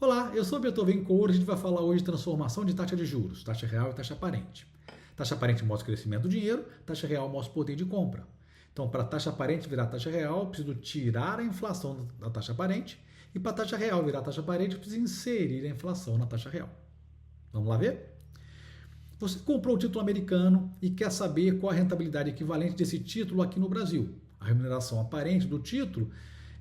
Olá, eu sou o Beethoven Couro, a gente vai falar hoje de transformação de taxa de juros, taxa real e taxa aparente. Taxa aparente mostra o crescimento do dinheiro, taxa real mostra o poder de compra. Então, para a taxa aparente virar taxa real, eu preciso tirar a inflação da taxa aparente, e para a taxa real virar taxa aparente, eu preciso inserir a inflação na taxa real. Vamos lá ver? Você comprou o título americano e quer saber qual a rentabilidade equivalente desse título aqui no Brasil. A remuneração aparente do título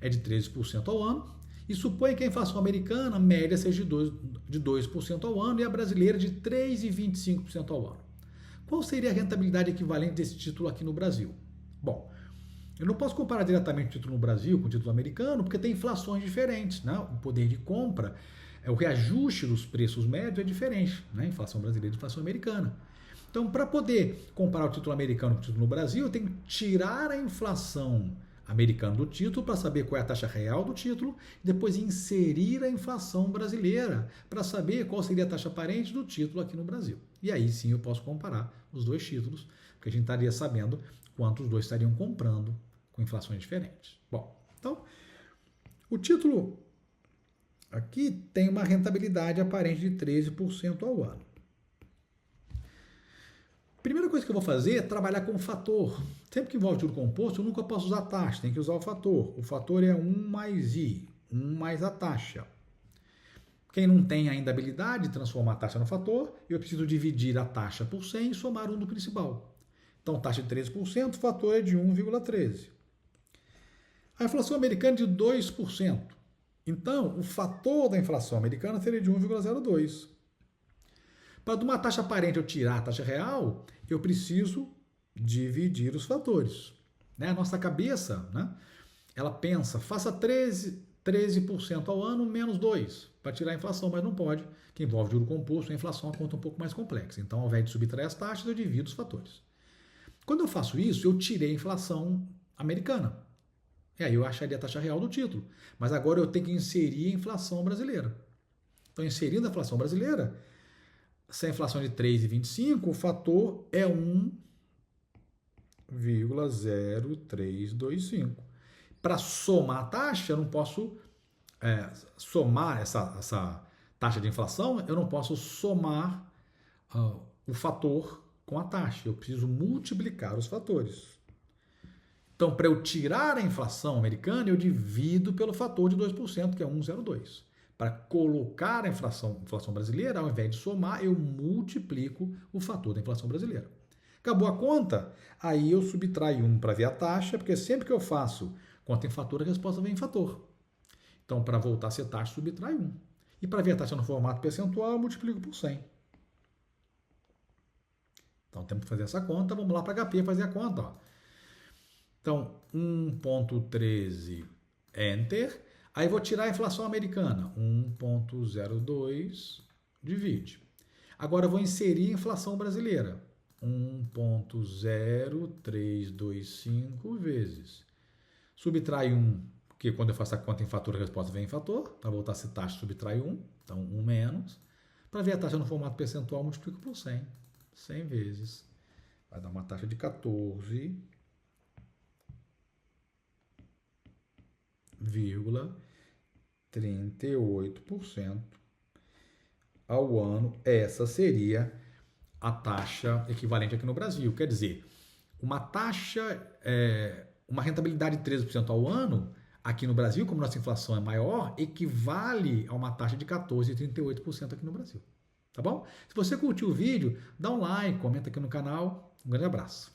é de 13% ao ano, e supõe que a inflação americana média seja de 2% ao ano e a brasileira de 3,25% ao ano. Qual seria a rentabilidade equivalente desse título aqui no Brasil? Bom, eu não posso comparar diretamente o título no Brasil com o título americano, porque tem inflações diferentes, né? O poder de compra, o reajuste dos preços médios é diferente, né? Inflação brasileira e inflação americana. Então, para poder comparar o título americano com o título no Brasil, eu tenho que tirar a inflação americano do título para saber qual é a taxa real do título e depois inserir a inflação brasileira para saber qual seria a taxa aparente do título aqui no Brasil. E aí sim eu posso comparar os dois títulos, porque a gente estaria sabendo quanto os dois estariam comprando com inflações diferentes. Bom, então o título aqui tem uma rentabilidade aparente de 13% ao ano. Primeira coisa que eu vou fazer é trabalhar com o fator. Sempre que envolve juro composto, eu nunca posso usar taxa, tem que usar o fator. O fator é 1 mais I, 1 mais a taxa. Quem não tem ainda a habilidade de transformar a taxa no fator, eu preciso dividir a taxa por 100 e somar 1 no principal. Então, taxa de 13%, o fator é de 1,13. A inflação americana é de 2%. Então, o fator da inflação americana seria de 1,02. Para de uma taxa aparente eu tirar a taxa real, eu preciso dividir os fatores. Né? A nossa cabeça, né? Ela pensa, faça 13% ao ano menos 2 para tirar a inflação, mas não pode, que envolve juro composto, a inflação é uma conta um pouco mais complexa. Então, ao invés de subtrair as taxas, eu divido os fatores. Quando eu faço isso, eu tirei a inflação americana. E aí eu acharia a taxa real do título. Mas agora eu tenho que inserir a inflação brasileira. Então, inserindo a inflação brasileira, se a inflação é de 3,25, o fator é 1,0325. Para somar a taxa, eu não posso somar essa taxa de inflação, eu não posso somar o fator com a taxa. Eu preciso multiplicar os fatores. Então, para eu tirar a inflação americana, eu divido pelo fator de 2%, que é 1,02. Para colocar a inflação brasileira, ao invés de somar, eu multiplico o fator da inflação brasileira. Acabou a conta? Aí eu subtraio 1 para ver a taxa, porque sempre que eu faço conta em fator, a resposta vem em fator. Então, para voltar a ser taxa, subtrai 1. E para ver a taxa no formato percentual, eu multiplico por 100. Então, temos que fazer essa conta. Vamos lá para HP fazer a conta. Ó. Então, 1,13, Enter. Aí vou tirar a inflação americana, 1,02, divide. Agora eu vou inserir a inflação brasileira, 1,0325 vezes. Subtrai 1, porque quando eu faço a conta em fator, a resposta vem em fator. Para voltar a ser taxa, subtrai 1, então 1 menos. Para ver a taxa no formato percentual, multiplico por 100. 100 vezes. Vai dar uma taxa de 14,38% ao ano. Essa seria a taxa equivalente aqui no Brasil. Quer dizer, uma taxa, uma rentabilidade de 13% ao ano, aqui no Brasil, como nossa inflação é maior, equivale a uma taxa de 14,38% aqui no Brasil. Tá bom? Se você curtiu o vídeo, dá um like, comenta aqui no canal. Um grande abraço.